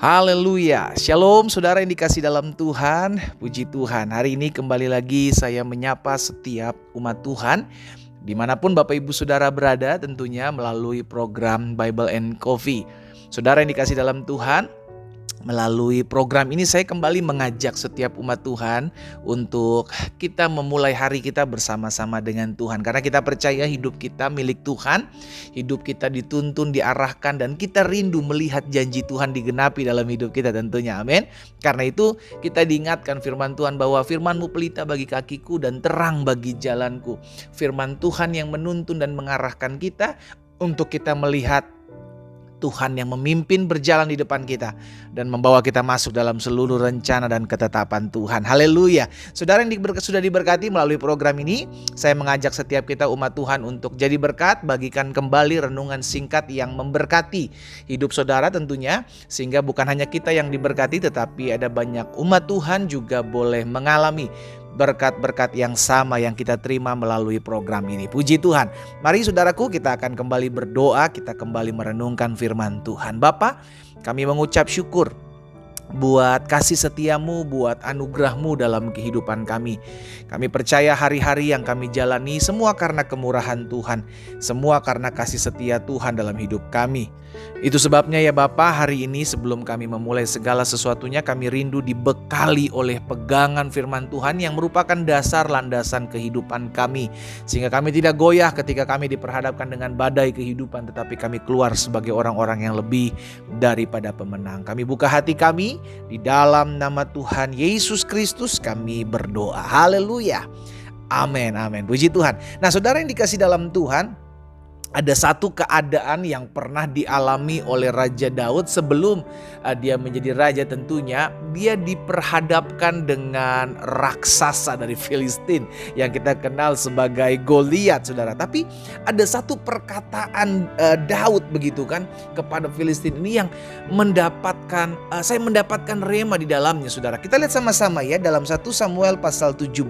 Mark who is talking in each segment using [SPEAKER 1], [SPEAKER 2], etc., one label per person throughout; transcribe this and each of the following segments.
[SPEAKER 1] Haleluya, shalom saudara yang dikasih dalam Tuhan, puji Tuhan. Hari ini kembali lagi saya menyapa setiap umat Tuhan dimanapun Bapak Ibu Saudara berada, tentunya melalui program Bible and Coffee. Saudara yang dikasih dalam Tuhan, melalui program ini saya kembali mengajak setiap umat Tuhan untuk kita memulai hari kita bersama-sama dengan Tuhan. Karena kita percaya hidup kita milik Tuhan, hidup kita dituntun, diarahkan, dan kita rindu melihat janji Tuhan digenapi dalam hidup kita tentunya, amin. Karena itu kita diingatkan firman Tuhan bahwa firman-Mu pelita bagi kakiku dan terang bagi jalanku. Firman Tuhan yang menuntun dan mengarahkan kita untuk kita melihat Tuhan yang memimpin berjalan di depan kita dan membawa kita masuk dalam seluruh rencana dan ketetapan Tuhan. Haleluya. Saudara yang sudah diberkati melalui program ini, saya mengajak setiap kita umat Tuhan untuk jadi berkat, bagikan kembali renungan singkat yang memberkati hidup saudara tentunya, sehingga bukan hanya kita yang diberkati tetapi ada banyak umat Tuhan juga boleh mengalami berkat-berkat yang sama yang kita terima melalui program ini. Puji Tuhan. Mari saudaraku, kita akan kembali berdoa, kita kembali merenungkan firman Tuhan. Bapa, kami mengucap syukur buat kasih setiamu, buat anugerahmu dalam kehidupan kami. Kami percaya hari-hari yang kami jalani semua karena kemurahan Tuhan, semua karena kasih setia Tuhan dalam hidup kami. Itu sebabnya ya Bapa, hari ini sebelum kami memulai segala sesuatunya, kami rindu dibekali oleh pegangan firman Tuhan yang merupakan dasar landasan kehidupan kami. Sehingga kami tidak goyah ketika kami diperhadapkan dengan badai kehidupan, tetapi kami keluar sebagai orang-orang yang lebih daripada pemenang. Kami buka hati kami, di dalam nama Tuhan Yesus Kristus kami berdoa. Haleluya. Amin, amin. Puji Tuhan. Nah saudara yang dikasih dalam Tuhan, ada satu keadaan yang pernah dialami oleh Raja Daud sebelum dia menjadi raja. Tentunya dia diperhadapkan dengan raksasa dari Filistin yang kita kenal sebagai Goliat, saudara. Tapi ada satu perkataan Daud begitu kan kepada Filistin ini yang saya mendapatkan rema di dalamnya, saudara. Kita lihat sama-sama ya dalam 1 Samuel pasal 17.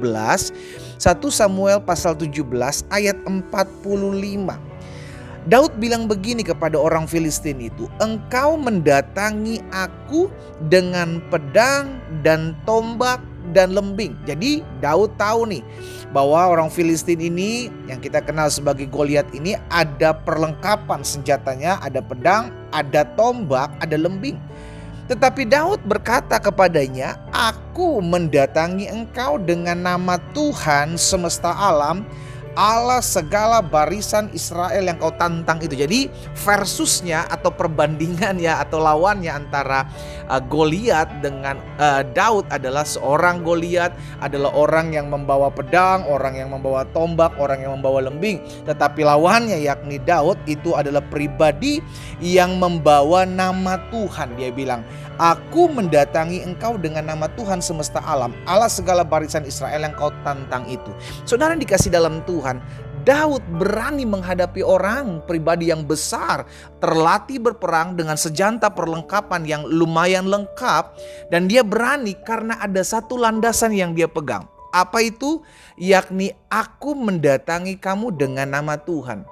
[SPEAKER 1] 1 Samuel pasal 17 ayat 45. Daud bilang begini kepada orang Filistin itu, "Engkau mendatangi aku dengan pedang dan tombak dan lembing." Jadi Daud tahu nih bahwa orang Filistin ini yang kita kenal sebagai Goliat ini ada perlengkapan senjatanya, ada pedang, ada tombak, ada lembing. Tetapi Daud berkata kepadanya, "Aku mendatangi engkau dengan nama Tuhan semesta alam, Allah segala barisan Israel yang kau tantang itu." Jadi versusnya atau perbandingannya atau lawannya antara Goliat dengan Daud adalah seorang Goliat adalah orang yang membawa pedang, orang yang membawa tombak, orang yang membawa lembing. Tetapi lawannya yakni Daud itu adalah pribadi yang membawa nama Tuhan. Dia bilang, "Aku mendatangi engkau dengan nama Tuhan semesta alam, Allah segala barisan Israel yang kau tantang itu." Saudara yang dikasih dalam Tuhan, Daud berani menghadapi orang pribadi yang besar, terlatih berperang dengan senjata perlengkapan yang lumayan lengkap, dan dia berani karena ada satu landasan yang dia pegang. Apa itu? Yakni aku mendatangi kamu dengan nama Tuhan.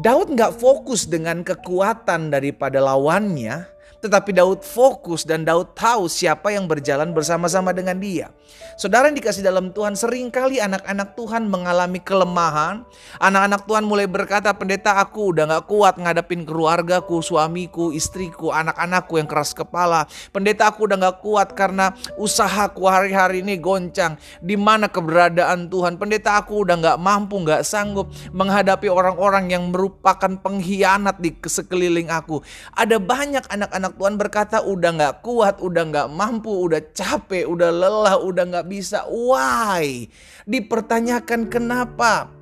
[SPEAKER 1] Daud gak fokus dengan kekuatan daripada lawannya, tetapi Daud fokus dan Daud tahu siapa yang berjalan bersama-sama dengan dia. Saudara yang dikasih dalam Tuhan, seringkali anak-anak Tuhan mengalami kelemahan. Anak-anak Tuhan mulai berkata, "Pendeta, aku udah gak kuat ngadepin keluargaku, suamiku, istriku, anak-anakku yang keras kepala. Pendeta, aku udah gak kuat karena usahaku hari-hari ini goncang. Di mana keberadaan Tuhan? Pendeta, aku udah gak mampu, gak sanggup menghadapi orang-orang yang merupakan pengkhianat di sekeliling aku." Ada banyak anak-anak Tuhan berkata, udah gak kuat, udah gak mampu, udah capek, udah lelah, udah gak bisa. Why? Dipertanyakan kenapa?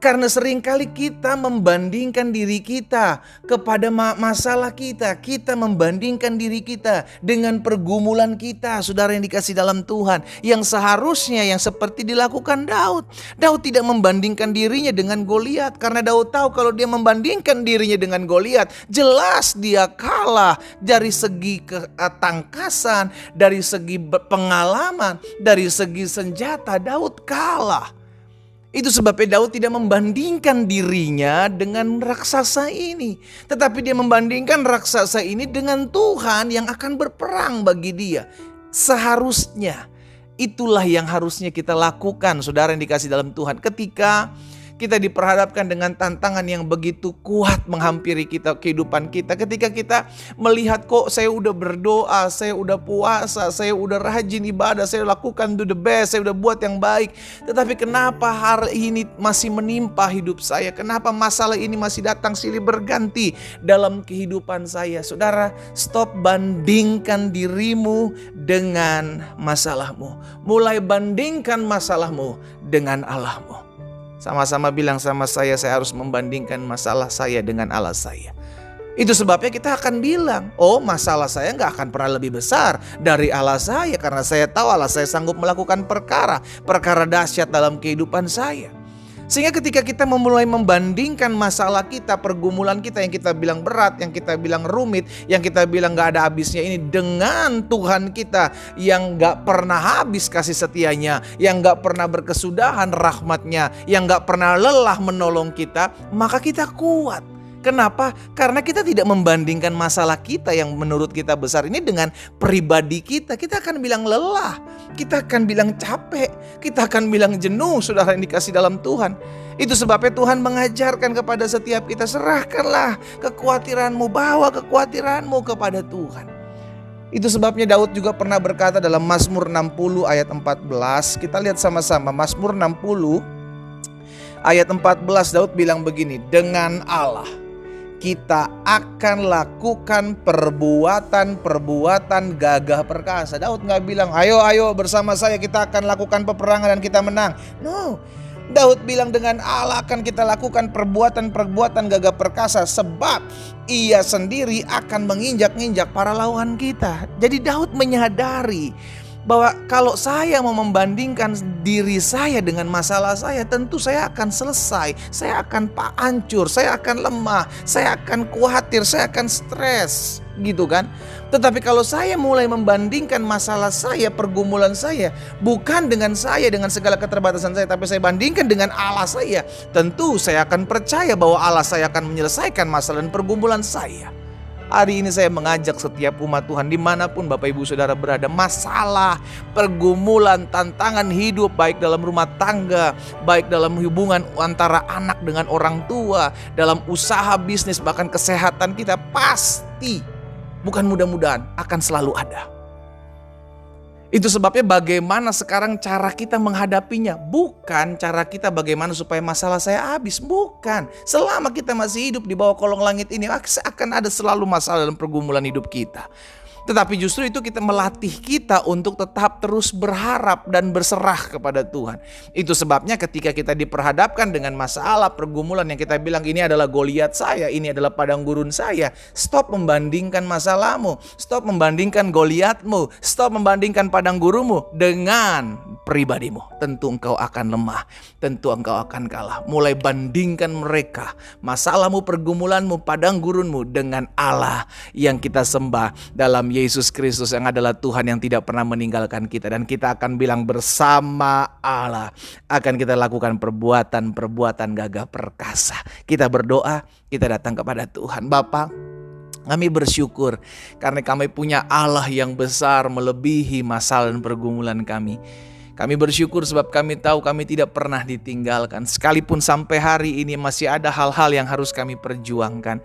[SPEAKER 1] Karena seringkali kita membandingkan diri kita kepada masalah kita. Kita membandingkan diri kita dengan pergumulan kita, saudara yang dikasih dalam Tuhan. Yang seharusnya yang seperti dilakukan Daud. Daud tidak membandingkan dirinya dengan Goliat. Karena Daud tahu kalau dia membandingkan dirinya dengan Goliat, jelas dia kalah dari segi ketangkasan, dari segi pengalaman, dari segi senjata. Daud kalah. Itu sebabnya Daud tidak membandingkan dirinya dengan raksasa ini. Tetapi dia membandingkan raksasa ini dengan Tuhan yang akan berperang bagi dia. Seharusnya itulah yang harusnya kita lakukan, saudara yang dikasih dalam Tuhan. Ketika kita diperhadapkan dengan tantangan yang begitu kuat menghampiri kita, kehidupan kita. Ketika kita melihat kok saya udah berdoa, saya udah puasa, saya udah rajin ibadah, saya lakukan do the best, saya udah buat yang baik. Tetapi kenapa hari ini masih menimpa hidup saya? Kenapa masalah ini masih datang silih berganti dalam kehidupan saya? Saudara, stop bandingkan dirimu dengan masalahmu. Mulai bandingkan masalahmu dengan Allahmu. Sama-sama bilang sama saya harus membandingkan masalah saya dengan Allah saya. Itu sebabnya kita akan bilang, oh masalah saya gak akan pernah lebih besar dari Allah saya. Karena saya tahu Allah saya sanggup melakukan perkara dahsyat dalam kehidupan saya. Sehingga ketika kita memulai membandingkan masalah kita, pergumulan kita yang kita bilang berat, yang kita bilang rumit, yang kita bilang gak ada habisnya ini dengan Tuhan kita yang gak pernah habis kasih setianya, yang gak pernah berkesudahan rahmatnya, yang gak pernah lelah menolong kita, maka kita kuat. Kenapa? Karena kita tidak membandingkan masalah kita yang menurut kita besar ini dengan pribadi kita. Kita akan bilang lelah, kita akan bilang capek, kita akan bilang jenuh, saudara yang dikasih dalam Tuhan. Itu sebabnya Tuhan mengajarkan kepada setiap kita, serahkanlah kekhawatiranmu, bawa kekhawatiranmu kepada Tuhan. Itu sebabnya Daud juga pernah berkata dalam Mazmur 60 ayat 14. Kita lihat sama-sama Mazmur 60 ayat 14, Daud bilang begini, dengan Allah kita akan lakukan perbuatan gagah perkasa. Daud gak bilang ayo bersama saya kita akan lakukan peperangan dan kita menang. No, Daud bilang dengan Allah akan kita lakukan perbuatan gagah perkasa. Sebab ia sendiri akan menginjak-injak para lawan kita. Jadi Daud menyadari bahwa kalau saya mau membandingkan diri saya dengan masalah saya, tentu saya akan selesai, saya akan hancur, saya akan lemah, saya akan khawatir, saya akan stres, gitu kan. Tetapi kalau saya mulai membandingkan masalah saya, pergumulan saya, bukan dengan saya, dengan segala keterbatasan saya, tapi saya bandingkan dengan Allah saya, tentu saya akan percaya bahwa Allah saya akan menyelesaikan masalah dan pergumulan saya. Hari ini saya mengajak setiap umat Tuhan dimanapun Bapak Ibu Saudara berada, masalah, pergumulan, tantangan hidup, baik dalam rumah tangga, baik dalam hubungan antara anak dengan orang tua, dalam usaha bisnis, bahkan kesehatan kita, pasti, bukan mudah-mudahan, akan selalu ada. Itu sebabnya bagaimana sekarang cara kita menghadapinya. Bukan cara kita bagaimana supaya masalah saya habis. Bukan. Selama kita masih hidup di bawah kolong langit ini, akan ada selalu masalah dalam pergumulan hidup kita. Tetapi justru itu kita melatih kita untuk tetap terus berharap dan berserah kepada Tuhan. Itu sebabnya ketika kita diperhadapkan dengan masalah pergumulan yang kita bilang ini adalah Goliat saya, ini adalah padang gurun saya. Stop membandingkan masalahmu, stop membandingkan Goliatmu, stop membandingkan padang gurunmu dengan pribadimu. Tentu engkau akan lemah, tentu engkau akan kalah. Mulai bandingkan mereka, masalahmu, pergumulanmu, padang gurunmu dengan Allah yang kita sembah dalam Yesus Kristus yang adalah Tuhan yang tidak pernah meninggalkan kita. Dan kita akan bilang bersama Allah akan kita lakukan perbuatan gagah perkasa. Kita berdoa, kita datang kepada Tuhan. Bapa, kami bersyukur karena kami punya Allah yang besar melebihi masalah dan pergumulan kami. Kami bersyukur sebab kami tahu kami tidak pernah ditinggalkan. Sekalipun sampai hari ini masih ada hal-hal yang harus kami perjuangkan.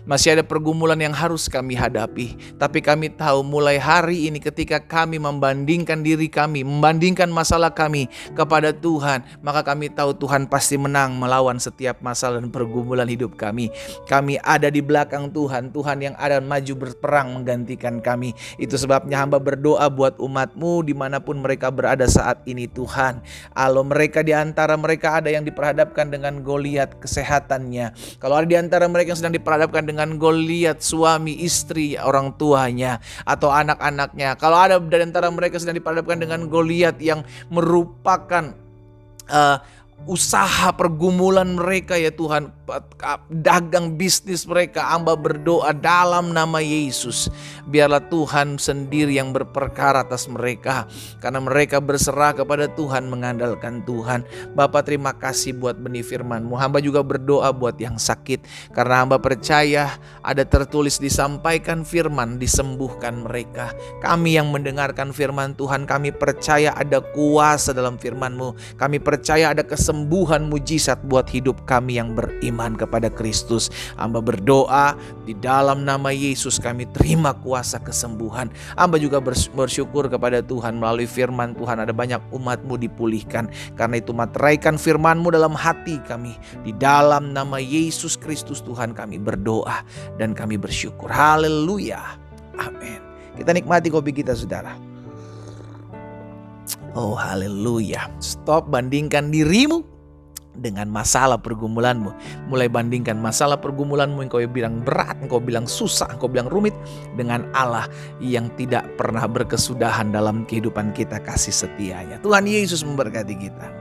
[SPEAKER 1] Masih ada pergumulan yang harus kami hadapi. Tapi kami tahu mulai hari ini ketika kami membandingkan diri kami, membandingkan masalah kami kepada Tuhan, maka kami tahu Tuhan pasti menang melawan setiap masalah dan pergumulan hidup kami. Kami ada di belakang Tuhan, Tuhan yang ada maju berperang menggantikan kami. Itu sebabnya hamba berdoa buat umat-Mu dimanapun mereka berada saat ini Tuhan. Kalau mereka di antara mereka ada yang diperhadapkan dengan Goliat kesehatannya, kalau ada di antara mereka yang sedang diperhadapkan dengan Goliat suami, istri, orang tuanya, atau anak-anaknya, kalau ada di antara mereka sedang diperhadapkan dengan Goliat yang merupakan usaha pergumulan mereka ya Tuhan, dagang bisnis mereka, hamba berdoa dalam nama Yesus, biarlah Tuhan sendiri yang berperkara atas mereka, karena mereka berserah kepada Tuhan, mengandalkan Tuhan. Bapa, terima kasih buat benih firman-Mu. Hamba juga berdoa buat yang sakit, karena hamba percaya ada tertulis disampaikan firman, disembuhkan mereka. Kami yang mendengarkan firman Tuhan, kami percaya ada kuasa dalam firman-Mu. Kami percaya ada kesembuhan mujizat buat hidup kami yang beriman kepada Kristus. Hamba berdoa di dalam nama Yesus, kami terima kuasa kesembuhan. Hamba juga bersyukur kepada Tuhan, melalui firman Tuhan ada banyak umat-Mu dipulihkan. Karena itu materaikan firman-Mu dalam hati kami. Di dalam nama Yesus Kristus Tuhan kami berdoa dan kami bersyukur. Haleluya. Amin. Kita nikmati kopi kita, saudara. Oh, haleluya. Stop bandingkan dirimu dengan masalah pergumulanmu. Mulai bandingkan masalah pergumulanmu yang kau bilang berat, kau bilang susah, kau bilang rumit, dengan Allah yang tidak pernah berkesudahan dalam kehidupan kita, kasih setianya. Tuhan Yesus memberkati kita.